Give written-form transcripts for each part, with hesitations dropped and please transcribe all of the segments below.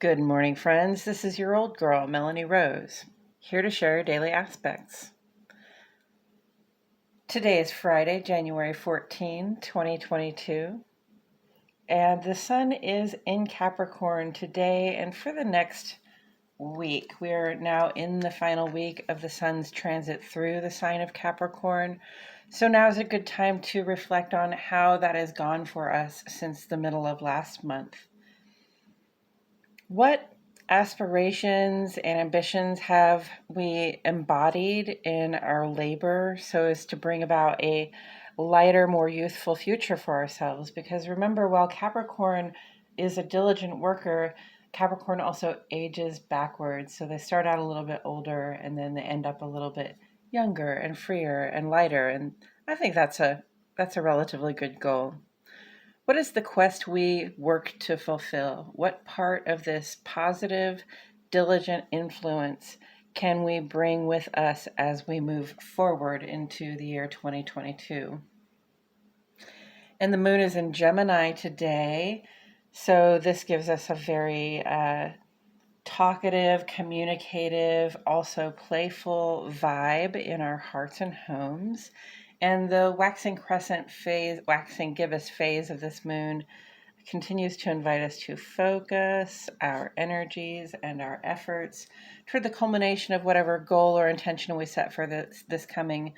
Good morning, friends. This is your old girl, Melanie Rose, here to share your daily aspects. Today is Friday, January 14, 2022, and the sun is in Capricorn today and for the next week. We are now in the final week of the sun's transit through the sign of Capricorn. So now is a good time to reflect on how that has gone for us since the middle of last month. What aspirations and ambitions have we embodied in our labor so as to bring about a lighter, more youthful future for ourselves? Because remember, while Capricorn is a diligent worker, Capricorn also ages backwards. So they start out a little bit older and then they end up a little bit younger and freer and lighter. And I think that's a relatively good goal. What is the quest we work to fulfill? What part of this positive, diligent influence can we bring with us as we move forward into the year 2022? And the moon is in Gemini today, so this gives us a very talkative, communicative, also playful vibe in our hearts and homes. And the waxing crescent phase, waxing gibbous phase of this moon continues to invite us to focus our energies and our efforts toward the culmination of whatever goal or intention we set for this coming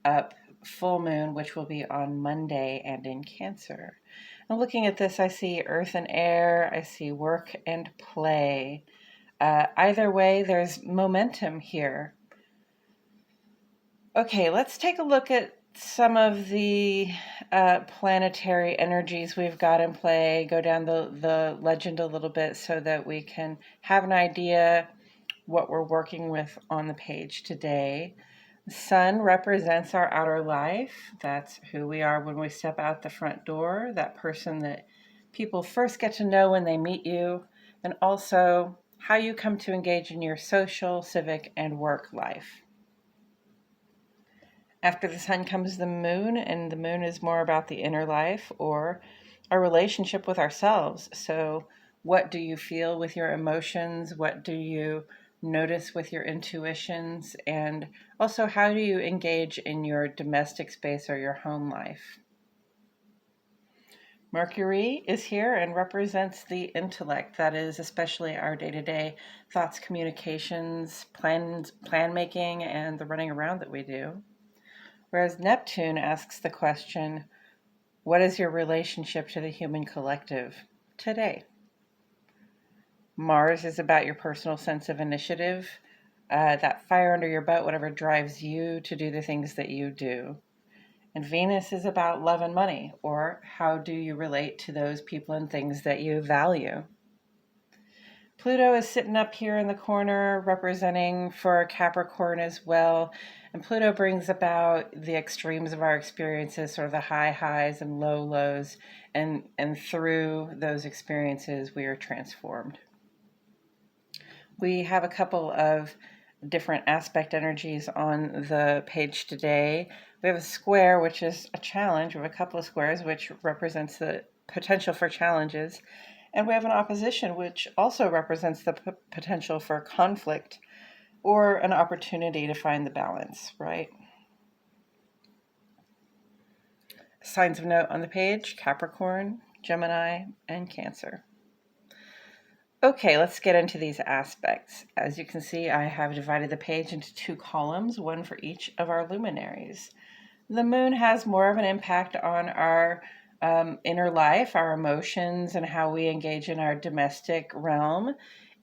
up full moon, which will be on Monday and in Cancer. And looking at this, I see earth and air, I see work and play. Either way, there's momentum here. Okay, let's take a look at some of the planetary energies we've got in play, go down the legend a little bit so that we can have an idea what we're working with on the page today. The sun represents our outer life. That's who we are when we step out the front door, that person that people first get to know when they meet you, and also how you come to engage in your social, civic, and work life. After the sun comes the moon, and the moon is more about the inner life or our relationship with ourselves. So what do you feel with your emotions? What do you notice with your intuitions? And also, how do you engage in your domestic space or your home life? Mercury is here and represents the intellect, that is especially our day-to-day thoughts, communications, plan making, and the running around that we do. Whereas Neptune asks the question, what is your relationship to the human collective today? Mars is about your personal sense of initiative, that fire under your butt, whatever drives you to do the things that you do. And Venus is about love and money, or how do you relate to those people and things that you value? Pluto is sitting up here in the corner representing for Capricorn as well. And Pluto brings about the extremes of our experiences, sort of the high highs and low lows. And through those experiences, we are transformed. We have a couple of different aspect energies on the page today. We have a square, which is a challenge. We have a couple of squares, which represents the potential for challenges. And we have an opposition, which also represents the potential for conflict or an opportunity to find the balance, right? Signs of note on the page, Capricorn, Gemini, and Cancer. Okay, let's get into these aspects. As you can see, I have divided the page into two columns, one for each of our luminaries. The moon has more of an impact on our inner life, our emotions, and how we engage in our domestic realm.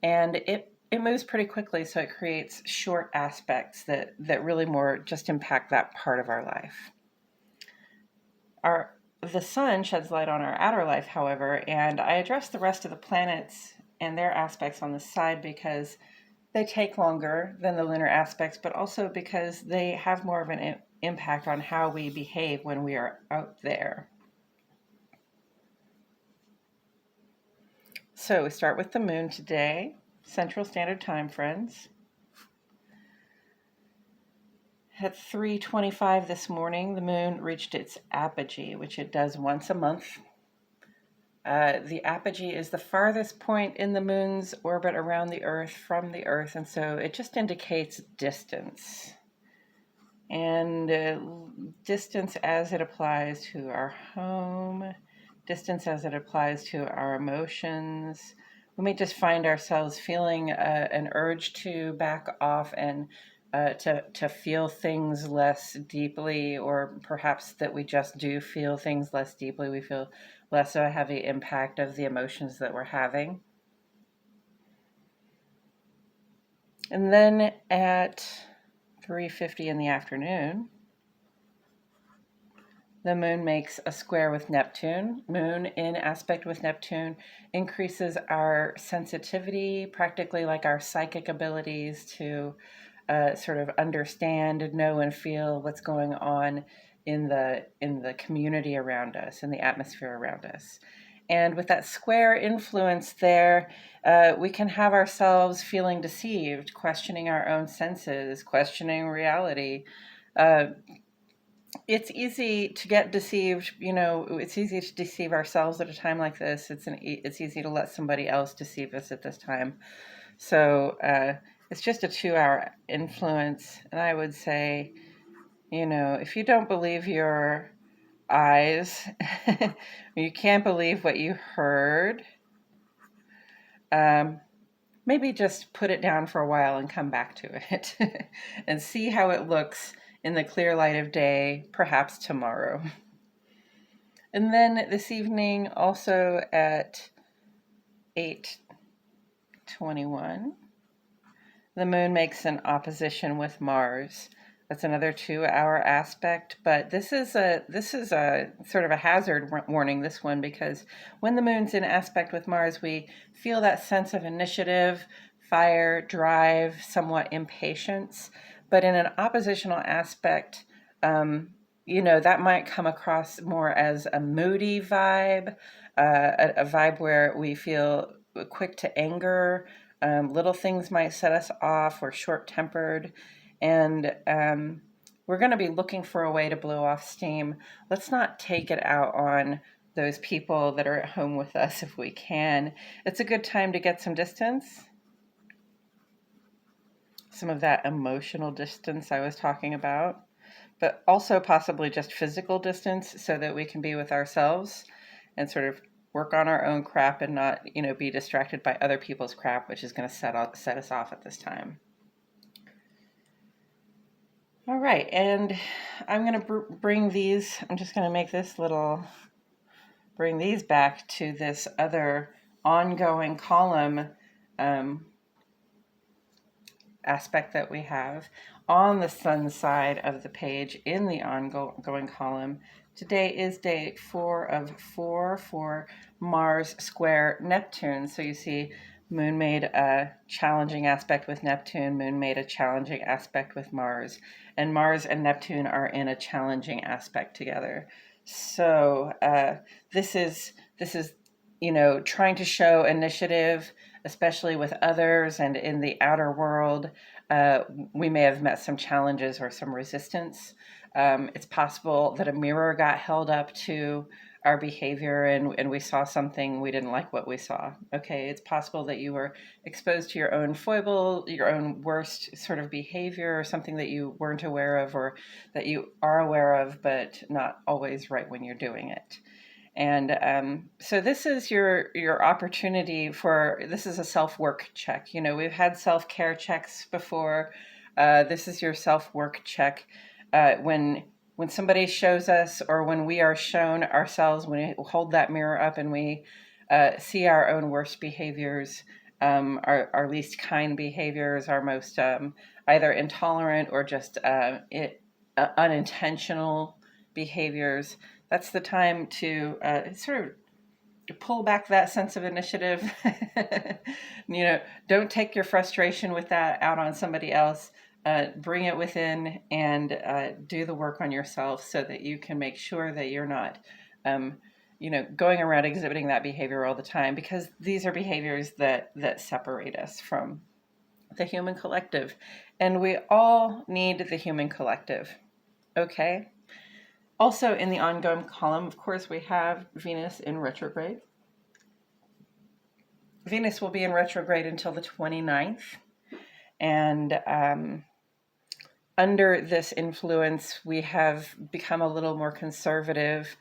And it moves pretty quickly, so it creates short aspects that really more just impact that part of our life. The sun sheds light on our outer life, however, and I address the rest of the planets and their aspects on the side because they take longer than the lunar aspects, but also because they have more of an impact on how we behave when we are out there. So we start with the moon today, Central Standard Time, friends. At 3:25 this morning, the moon reached its apogee, which it does once a month. The apogee is the farthest point in the moon's orbit around the Earth from the Earth, and so it just indicates distance. And distance as it applies to our home, distance as it applies to our emotions. We may just find ourselves feeling an urge to back off and to feel things less deeply, or perhaps that we just do feel things less deeply. We feel less of a heavy impact of the emotions that we're having. And then at 3:50 in the afternoon, the moon makes a square with Neptune. Moon in aspect with Neptune increases our sensitivity, practically like our psychic abilities to sort of understand, know, and feel what's going on in the community around us, in the atmosphere around us. And with that square influence there, we can have ourselves feeling deceived, questioning our own senses, questioning reality. It's easy to get deceived. It's easy to deceive ourselves at a time like this. It's easy to let somebody else deceive us at this time. So it's just a 2-hour influence. And I would say, if you don't believe your eyes, you can't believe what you heard, maybe just put it down for a while and come back to it and see how it looks in the clear light of day, perhaps tomorrow. And then this evening, also at 8:21, the moon makes an opposition with Mars. That's another 2-hour aspect, but this is a sort of a hazard warning, this one, because when the moon's in aspect with Mars, we feel that sense of initiative, fire, drive, somewhat impatience. But in an oppositional aspect, that might come across more as a moody vibe, a vibe where we feel quick to anger. Little things might set us off. We're short-tempered, and we're going to be looking for a way to blow off steam. Let's not take it out on those people that are at home with us if we can. It's a good time to get some distance, some of that emotional distance I was talking about, but also possibly just physical distance so that we can be with ourselves and sort of work on our own crap and not, be distracted by other people's crap, which is going to set us off at this time. All right, and I'm going to bring these, I'm just going to make this bring these back to this other ongoing column aspect that we have on the sun side of the page in the ongoing column. Today is day 4 of 4 for Mars square Neptune. So you see Moon made a challenging aspect with Neptune, Moon made a challenging aspect with Mars, and Mars and Neptune are in a challenging aspect together. So this is trying to show initiative, especially with others and in the outer world. We may have met some challenges or some resistance. It's possible that a mirror got held up to our behavior and we saw something we didn't like what we saw. Okay, it's possible that you were exposed to your own foible, your own worst sort of behavior, or something that you weren't aware of or that you are aware of, but not always right when you're doing it. And so this is your opportunity this is a self-work check. We've had self-care checks before. This is your self-work check. When somebody shows us, or when we are shown ourselves, when we hold that mirror up and we see our own worst behaviors, our least kind behaviors, our most either intolerant or just unintentional behaviors, that's the time to sort of pull back that sense of initiative. Don't take your frustration with that out on somebody else. Bring it within and do the work on yourself so that you can make sure that you're not, going around exhibiting that behavior all the time, because these are behaviors that separate us from the human collective. And we all need the human collective. Okay? Also in the ongoing column, of course, we have Venus in retrograde. Venus will be in retrograde until the 29th. And under this influence, we have become a little more conservative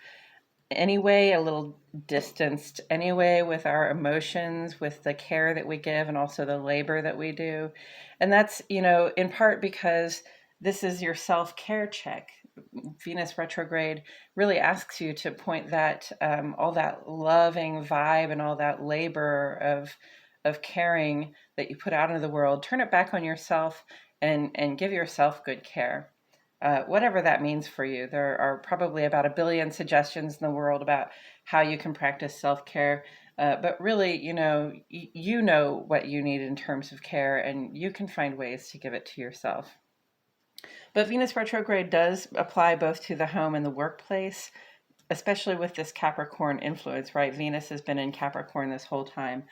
anyway, a little distanced anyway with our emotions, with the care that we give, and also the labor that we do. And that's, in part because this is your self-care check. Venus retrograde really asks you to point that all that loving vibe and all that labor of caring that you put out into the world, turn it back on yourself and give yourself good care. Whatever that means for you. There are probably about 1 billion suggestions in the world about how you can practice self-care. But really, you know what you need in terms of care, and you can find ways to give it to yourself. But Venus retrograde does apply both to the home and the workplace, especially with this Capricorn influence, right? Venus has been in Capricorn this whole time.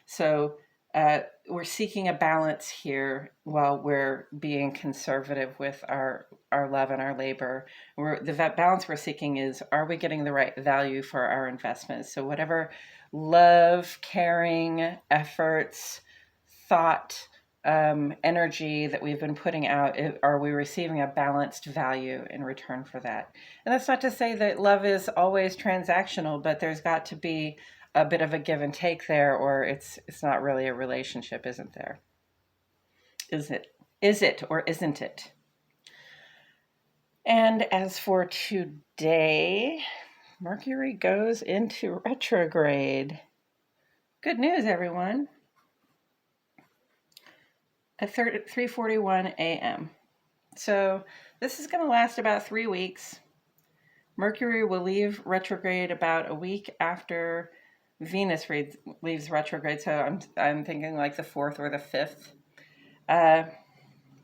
So we're seeking a balance here while we're being conservative with our love and our labor. The balance we're seeking is, are we getting the right value for our investments? So whatever love, caring, efforts, thought, energy that we've been putting out, are we receiving a balanced value in return for that? And that's not to say that love is always transactional, but there's got to be a bit of a give and take there, or it's not really a relationship, isn't there? Is it or isn't it? And as for today, Mercury goes into retrograde. Good news, everyone. At 3:41 a.m. So this is going to last about 3 weeks. Mercury will leave retrograde about a week after Venus leaves retrograde. So I'm thinking like the 4th or the 5th.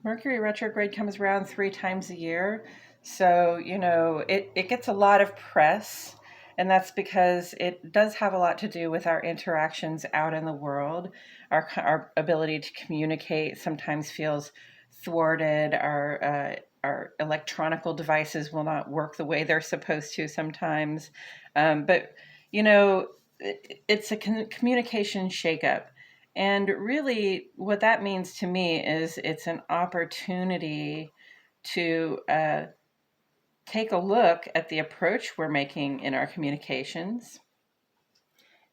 Mercury retrograde comes around 3 times a year. So, it gets a lot of press. And that's because it does have a lot to do with our interactions out in the world. Our ability to communicate sometimes feels thwarted. Our electronical devices will not work the way they're supposed to sometimes. But, it's a communication shakeup. And really what that means to me is it's an opportunity to take a look at the approach we're making in our communications.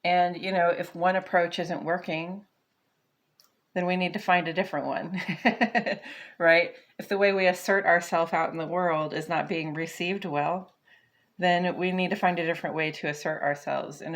And, if one approach isn't working, then we need to find a different one, right? If the way we assert ourselves out in the world is not being received well, then we need to find a different way to assert ourselves. And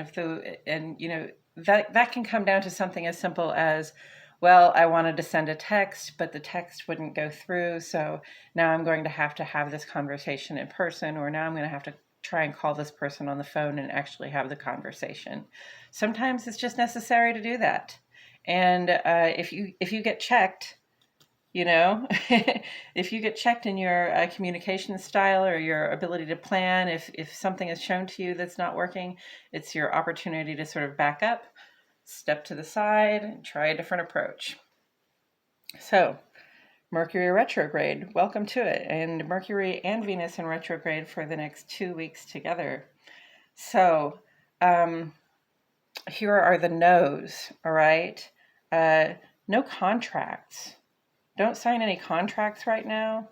that can come down to something as simple as, well, I wanted to send a text, but the text wouldn't go through. So now I'm going to have this conversation in person, or now I'm going to have to try and call this person on the phone and actually have the conversation. Sometimes it's just necessary to do that. And if you get checked, if you get checked in your communication style or your ability to plan, if something is shown to you that's not working, it's your opportunity to sort of back up, step to the side, and try a different approach. So, Mercury retrograde, welcome to it. And Mercury and Venus in retrograde for the next 2 weeks together. So, here are the no's, all right? No contracts. Don't sign any contracts right now.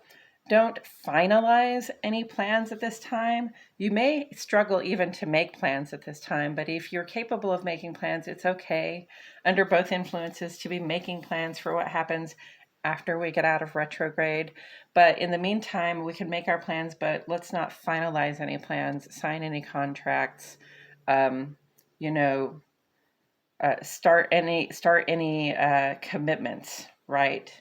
Don't finalize any plans at this time. You may struggle even to make plans at this time, but if you're capable of making plans, it's okay under both influences to be making plans for what happens after we get out of retrograde. But in the meantime, we can make our plans, but let's not finalize any plans, sign any contracts, start any commitments, right?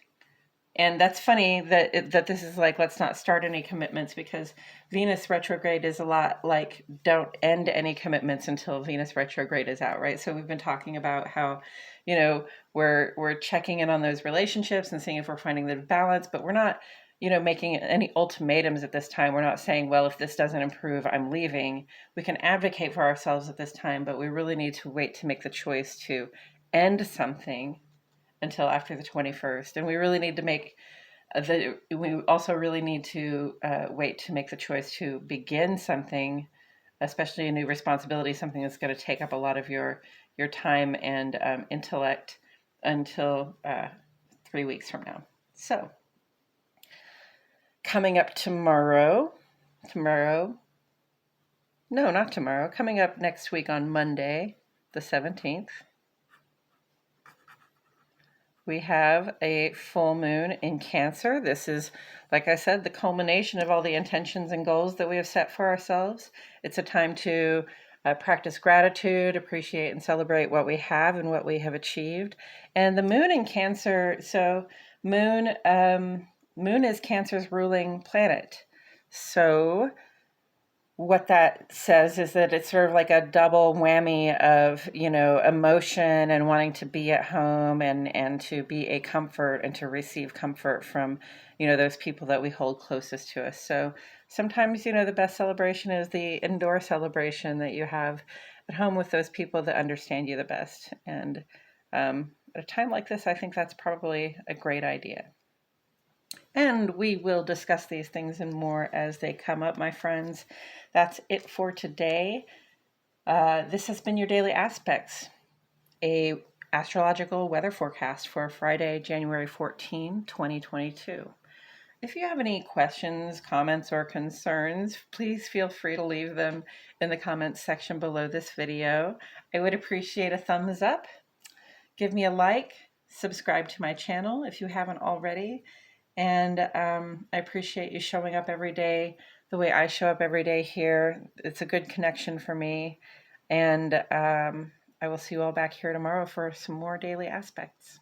And that's funny that this is like, let's not start any commitments, because Venus retrograde is a lot like, don't end any commitments until Venus retrograde is out, right? So we've been talking about how, we're checking in on those relationships and seeing if we're finding the balance, but we're not, making any ultimatums at this time. We're not saying, well, if this doesn't improve, I'm leaving. We can advocate for ourselves at this time, but we really need to wait to make the choice to end something until after the 21st. And we really need to we also really need to wait to make the choice to begin something, especially a new responsibility, something that's going to take up a lot of your your time and intellect until 3 weeks from now. So, coming up coming up next week on Monday, the 17th, we have a full moon in Cancer. This is, like I said, the culmination of all the intentions and goals that we have set for ourselves. It's a time to practice gratitude, appreciate and celebrate what we have and what we have achieved. And the moon in Cancer, so moon is Cancer's ruling planet. So what that says is that it's sort of like a double whammy of, emotion and wanting to be at home and to be a comfort and to receive comfort from, those people that we hold closest to us. So sometimes, the best celebration is the indoor celebration that you have at home with those people that understand you the best. And at a time like this, I think that's probably a great idea. And we will discuss these things and more as they come up, my friends. That's it for today. This has been your Daily Aspects, a astrological weather forecast for Friday, January 14, 2022. If you have any questions, comments, or concerns, please feel free to leave them in the comments section below this video. I would appreciate a thumbs up. Give me a like, subscribe to my channel if you haven't already. And I appreciate you showing up every day the way I show up every day here. It's a good connection for me. And I will see you all back here tomorrow for some more daily aspects.